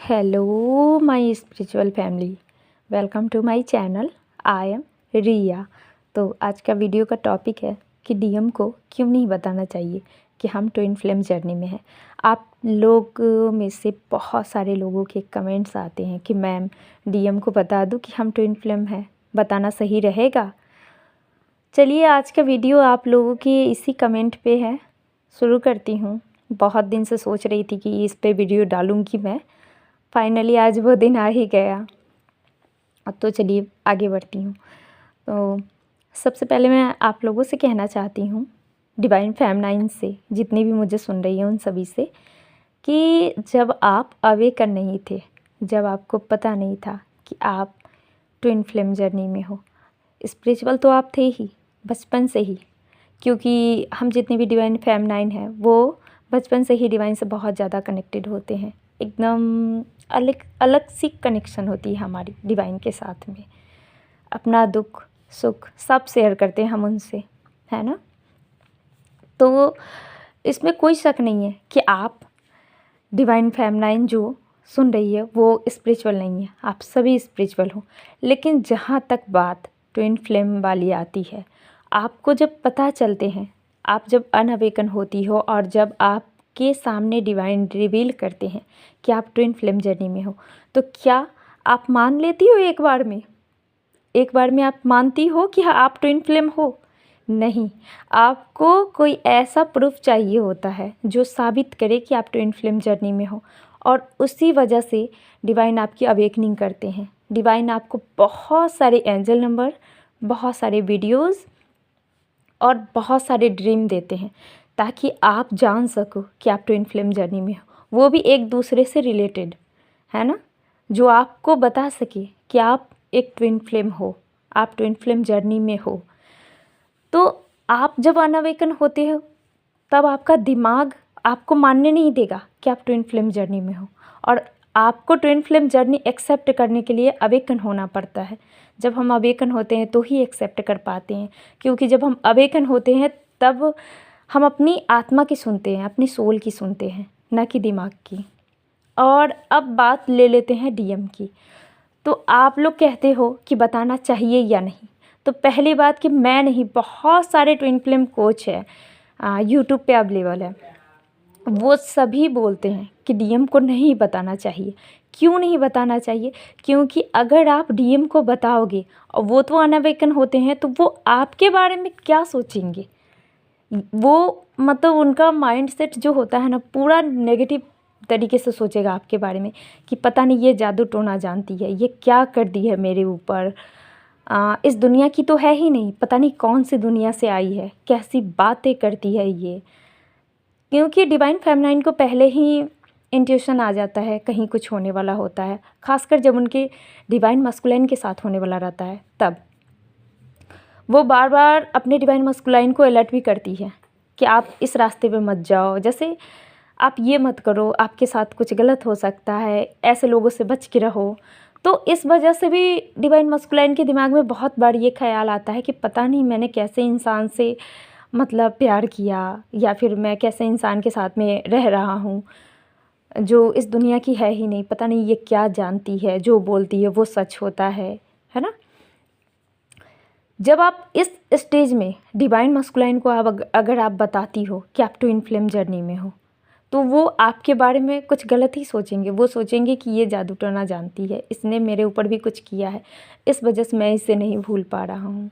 Hello my spiritual family, welcome to my channel. I am Riya. तो आज का video का टॉपिक है कि डीएम को क्यों नहीं बताना चाहिए कि हम ट्विन फ्लेम जर्नी में हैं। आप लोग में से बहुत सारे लोगों के कमेंट्स आते हैं कि मैम डीएम को बता दूं कि हम ट्विन फ्लेम हैं, बताना सही रहेगा। चलिए आज का वीडियो आप लोगों के इसी कमेंट पे है, शुरू करती हूँ। बहुत दिन से सोच रही थी कि इस पे वीडियो डालूँगी मैं, फाइनली आज वो दिन आ ही गया। अब तो चलिए आगे बढ़ती हूँ। तो सबसे पहले मैं आप लोगों से कहना चाहती हूँ, डिवाइन फेमिनाइन से, जितनी भी मुझे सुन रही हैं उन सभी से, कि जब आप अवेकन नहीं थे, जब आपको पता नहीं था कि आप ट्विन फ्लेम जर्नी में हो, स्पिरिचुअल तो आप थे ही बचपन से ही, क्योंकि हम जितने भी डिवाइन फेमिनाइन हैं वो बचपन से ही डिवाइन से बहुत ज़्यादा कनेक्टेड होते हैं। एकदम अलग अलग सी कनेक्शन होती है हमारी डिवाइन के साथ में। अपना दुख सुख सब शेयर करते हैं हम उनसे, है ना। तो इसमें कोई शक नहीं है कि आप डिवाइन फेमिनाइन जो सुन रही है वो स्पिरिचुअल नहीं है, आप सभी स्पिरिचुअल हो। लेकिन जहाँ तक बात ट्विन फ्लेम वाली आती है, आपको जब पता चलते हैं, आप जब अनअवेकन होती हो और जब आप के सामने डिवाइन रिवील करते हैं कि आप ट्विन फ्लेम जर्नी में हो, तो क्या आप मान लेती हो एक बार में? एक बार में आप मानती हो कि हाँ आप ट्विन फ्लेम हो? नहीं, आपको कोई ऐसा प्रूफ चाहिए होता है जो साबित करे कि आप ट्विन फ्लेम जर्नी में हो, और उसी वजह से डिवाइन आपकी अवेकनिंग करते हैं। डिवाइन आपको बहुत सारे एंजल नंबर, बहुत सारे वीडियोज़ और बहुत सारे ड्रीम देते हैं ताकि आप जान सको कि आप ट्विन फ्लेम जर्नी में हो, वो भी एक दूसरे से रिलेटेड, है ना, जो आपको बता सके कि आप एक ट्विन फ्लेम हो, आप ट्विन फ्लेम जर्नी में हो। तो आप जब अनअवेकन होते हो तब आपका दिमाग आपको मानने नहीं देगा कि आप ट्विन फ्लेम जर्नी में हो, और आपको ट्विन फ्लेम जर्नी एक्सेप्ट करने के लिए अवेकन होना पड़ता है। जब हम अवेकन होते हैं तो ही एक्सेप्ट कर पाते हैं, क्योंकि जब हम अवेकन होते हैं तब हम अपनी आत्मा की सुनते हैं, अपनी सोल की सुनते हैं, न कि दिमाग की। और अब बात ले लेते हैं डीएम की। तो आप लोग कहते हो कि बताना चाहिए या नहीं। तो पहली बात कि मैं नहीं, बहुत सारे ट्विन फ्लेम कोच है, यूट्यूब पे अवेलेबल है, वो सभी बोलते हैं कि डीएम को नहीं बताना चाहिए। क्यों नहीं बताना चाहिए? क्योंकि अगर आप डीएम को बताओगे और वो तो अनअवेकन होते हैं, तो वो आपके बारे में क्या सोचेंगे? वो मतलब उनका माइंडसेट जो होता है ना, पूरा नेगेटिव तरीके से सोचेगा आपके बारे में कि पता नहीं ये जादू टोना जानती है, ये क्या कर दी है मेरे ऊपर, इस दुनिया की तो है ही नहीं, पता नहीं कौन सी दुनिया से आई है, कैसी बातें करती है ये। क्योंकि डिवाइन फेमिनाइन को पहले ही इंट्यूशन आ जाता है कहीं कुछ होने वाला होता है, खासकर जब उनके डिवाइन मस्कुलाइन के साथ होने वाला रहता है, तब वो बार बार अपने डिवाइन मस्कुलाइन को अलर्ट भी करती है कि आप इस रास्ते पे मत जाओ, जैसे आप ये मत करो, आपके साथ कुछ गलत हो सकता है, ऐसे लोगों से बच के रहो। तो इस वजह से भी डिवाइन मस्कुलाइन के दिमाग में बहुत बार ये ख्याल आता है कि पता नहीं मैंने कैसे इंसान से मतलब प्यार किया, या फिर मैं कैसे इंसान के साथ में रह रहा हूँ जो इस दुनिया की है ही नहीं, पता नहीं ये क्या जानती है, जो बोलती है वो सच होता है ना। जब आप इस स्टेज में डिवाइन मस्कुलाइन को अगर आप बताती हो कि आप ट्विन फ्लेम जर्नी में हो, तो वो आपके बारे में कुछ गलत ही सोचेंगे। वो सोचेंगे कि ये जादू टोना जानती है, इसने मेरे ऊपर भी कुछ किया है, इस वजह से मैं इसे नहीं भूल पा रहा हूँ।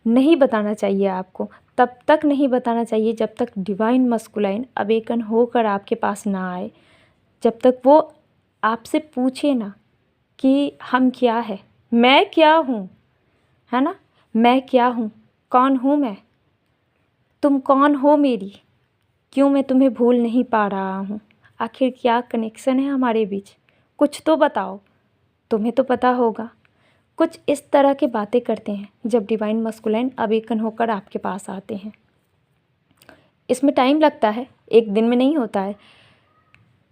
नहीं बताना चाहिए आपको, तब तक नहीं बताना चाहिए जब तक डिवाइन मस्कुलाइन अवेकन होकर आपके पास ना आए, जब तक वो आपसे पूछे ना कि हम क्या है, मैं क्या हूँ, है ना, मैं क्या हूँ, कौन हूँ मैं, तुम कौन हो मेरी, क्यों मैं तुम्हें भूल नहीं पा रहा हूँ, आखिर क्या कनेक्शन है हमारे बीच, कुछ तो बताओ, तुम्हें तो पता होगा। कुछ इस तरह की बातें करते हैं जब डिवाइन मस्कुलाइन अवेकन होकर आपके पास आते हैं। इसमें टाइम लगता है, एक दिन में नहीं होता है।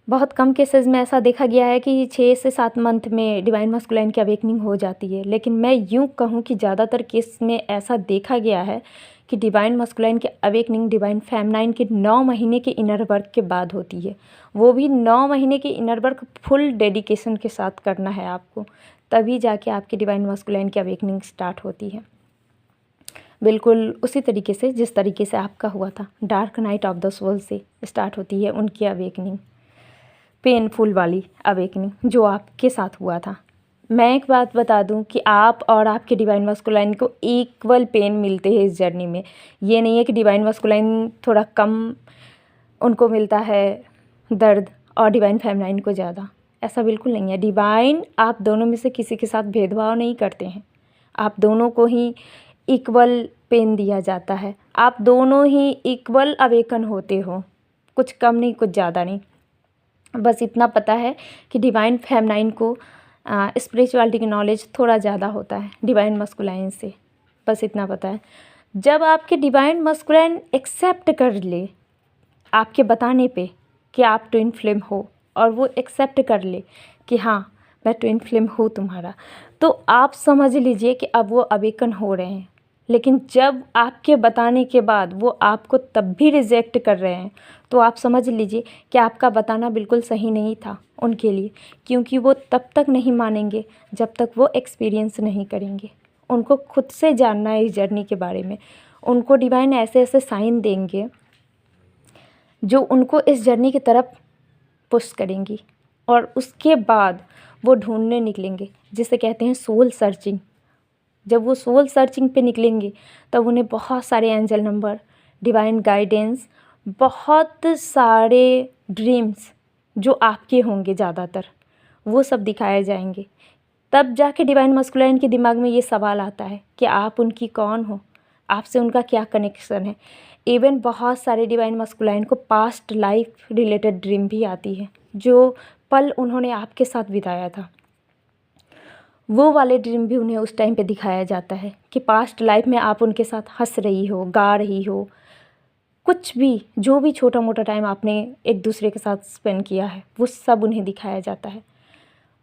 बहुत कम केसेस में ऐसा देखा गया है कि 6 से 7 मंथ में डिवाइन मस्कुलाइन की अवेकनिंग हो जाती है, लेकिन मैं यूँ कहूँ कि ज़्यादातर केस में ऐसा देखा गया है कि डिवाइन मस्कुलाइन के अवेकनिंग डिवाइन फेमिनाइन के 9 महीने के इनर वर्क के बाद होती है। वो भी 9 महीने के इनर वर्क फुल डेडिकेशन के साथ करना है आपको, तभी जाके आपकी डिवाइन मस्कुलाइन की अवेकनिंग स्टार्ट होती है। बिल्कुल उसी तरीके से जिस तरीके से आपका हुआ था, dark night of the soul से स्टार्ट होती है उनकी अवेकनिंग, पेनफुल वाली अवेकनिंग जो आपके साथ हुआ था। मैं एक बात बता दूं कि आप और आपके डिवाइन मस्कुलाइन को इक्वल पेन मिलते हैं इस जर्नी में। ये नहीं है कि डिवाइन मस्कुलाइन थोड़ा कम उनको मिलता है दर्द और डिवाइन फेमिनाइन को ज़्यादा, ऐसा बिल्कुल नहीं है। डिवाइन आप दोनों में से किसी के साथ भेदभाव नहीं करते हैं, आप दोनों को ही इक्वल पेन दिया जाता है, आप दोनों ही इक्वल अवेकन होते हो, कुछ कम नहीं कुछ ज़्यादा नहीं। बस इतना पता है कि डिवाइन फेमिनाइन को स्पिरिचुअलिटी की नॉलेज थोड़ा ज़्यादा होता है डिवाइन मस्कुलाइन से, बस इतना पता है। जब आपके डिवाइन मस्कुलाइन एक्सेप्ट कर ले आपके बताने पे कि आप ट्विन फ्लेम हो, और वो एक्सेप्ट कर ले कि हाँ मैं ट्विन फ्लेम हूँ तुम्हारा, तो आप समझ लीजिए कि अब वो अवेकन हो रहे हैं। लेकिन जब आपके बताने के बाद वो आपको तब भी रिजेक्ट कर रहे हैं, तो आप समझ लीजिए कि आपका बताना बिल्कुल सही नहीं था उनके लिए, क्योंकि वो तब तक नहीं मानेंगे जब तक वो एक्सपीरियंस नहीं करेंगे। उनको खुद से जानना है इस जर्नी के बारे में। उनको डिवाइन ऐसे ऐसे साइन देंगे जो उनको इस जर्नी की तरफ पुश करेंगी, और उसके बाद वो ढूंढने निकलेंगे, जिसे कहते हैं सोल सर्चिंग। जब वो सोल सर्चिंग पे निकलेंगे तब उन्हें बहुत सारे एंजल नंबर, डिवाइन गाइडेंस, बहुत सारे ड्रीम्स जो आपके होंगे ज़्यादातर, वो सब दिखाए जाएंगे। तब जाके डिवाइन मस्कुलाइन के दिमाग में ये सवाल आता है कि आप उनकी कौन हो, आपसे उनका क्या कनेक्शन है। इवन बहुत सारे डिवाइन मस्कुलाइन को पास्ट लाइफ रिलेटेड ड्रीम भी आती है, जो पल उन्होंने आपके साथ बिताया था वो वाले ड्रीम भी उन्हें उस टाइम पे दिखाया जाता है कि पास्ट लाइफ में आप उनके साथ हंस रही हो, गा रही हो, कुछ भी जो भी छोटा मोटा टाइम आपने एक दूसरे के साथ स्पेंड किया है वो सब उन्हें दिखाया जाता है।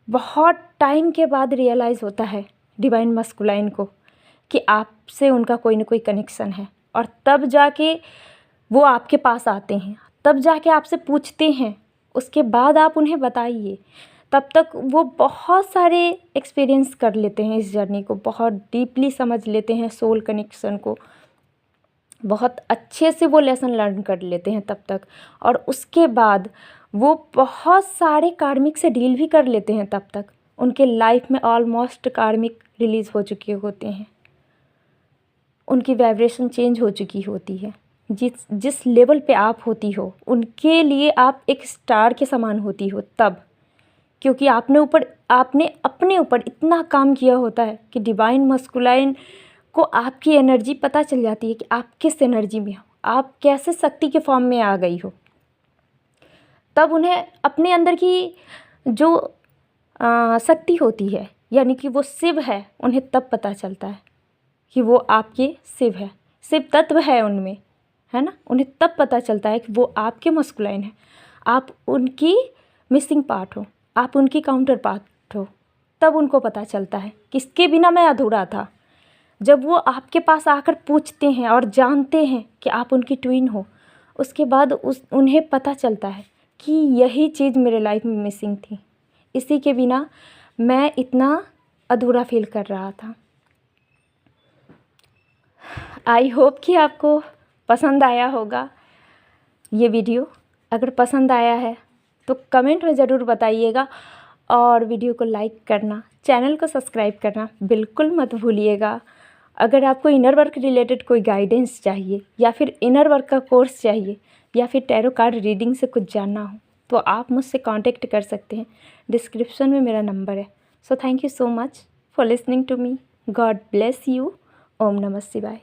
बहुत टाइम के बाद रियलाइज़ होता है डिवाइन मस्कुलाइन को कि आपसे उनका कोई ना कोई कनेक्शन है, और तब जाके वो आपके पास आते हैं, तब जाके आपसे पूछते हैं, उसके बाद आप उन्हें बताइए। तब तक वो बहुत सारे एक्सपीरियंस कर लेते हैं इस जर्नी को, बहुत डीपली समझ लेते हैं सोल कनेक्शन को, बहुत अच्छे से वो लेसन लर्न कर लेते हैं तब तक। और उसके बाद वो बहुत सारे कार्मिक से डील भी कर लेते हैं तब तक। उनके लाइफ में ऑलमोस्ट कार्मिक रिलीज़ हो चुके होते हैं, उनकी वाइब्रेशन चेंज हो चुकी होती है। जिस लेवल पे आप होती हो उनके लिए आप एक स्टार के समान होती हो तब, क्योंकि आपने अपने ऊपर इतना काम किया होता है कि डिवाइन मस्कुलाइन को आपकी एनर्जी पता चल जाती है कि आप किस एनर्जी में हो, आप कैसे शक्ति के फॉर्म में आ गई हो। तब उन्हें अपने अंदर की जो शक्ति होती है, यानी कि वो शिव है, उन्हें तब पता चलता है कि वो आपके शिव है, शिव तत्व है उनमें, है ना। उन्हें तब पता चलता है कि वो आपके मस्कुलाइन है, आप उनकी मिसिंग पार्ट हो, आप उनकी काउंटर पार्ट हो। तब उनको पता चलता है कि इसके बिना मैं अधूरा था। जब वो आपके पास आकर पूछते हैं और जानते हैं कि आप उनकी ट्विन हो, उसके बाद उन्हें पता चलता है कि यही चीज़ मेरे लाइफ में मिसिंग थी, इसी के बिना मैं इतना अधूरा फील कर रहा था। आई होप कि आपको पसंद आया होगा ये वीडियो। अगर पसंद आया है तो कमेंट में ज़रूर बताइएगा, और वीडियो को लाइक करना, चैनल को सब्सक्राइब करना बिल्कुल मत भूलिएगा। अगर आपको इनर वर्क रिलेटेड कोई गाइडेंस चाहिए, या फिर इनर वर्क का कोर्स चाहिए, या फिर टैरो कार्ड रीडिंग से कुछ जानना हो, तो आप मुझसे कांटेक्ट कर सकते हैं। डिस्क्रिप्शन में मेरा नंबर है। So thank you so much for listening to me. God bless you. ओम नमः शिवाय।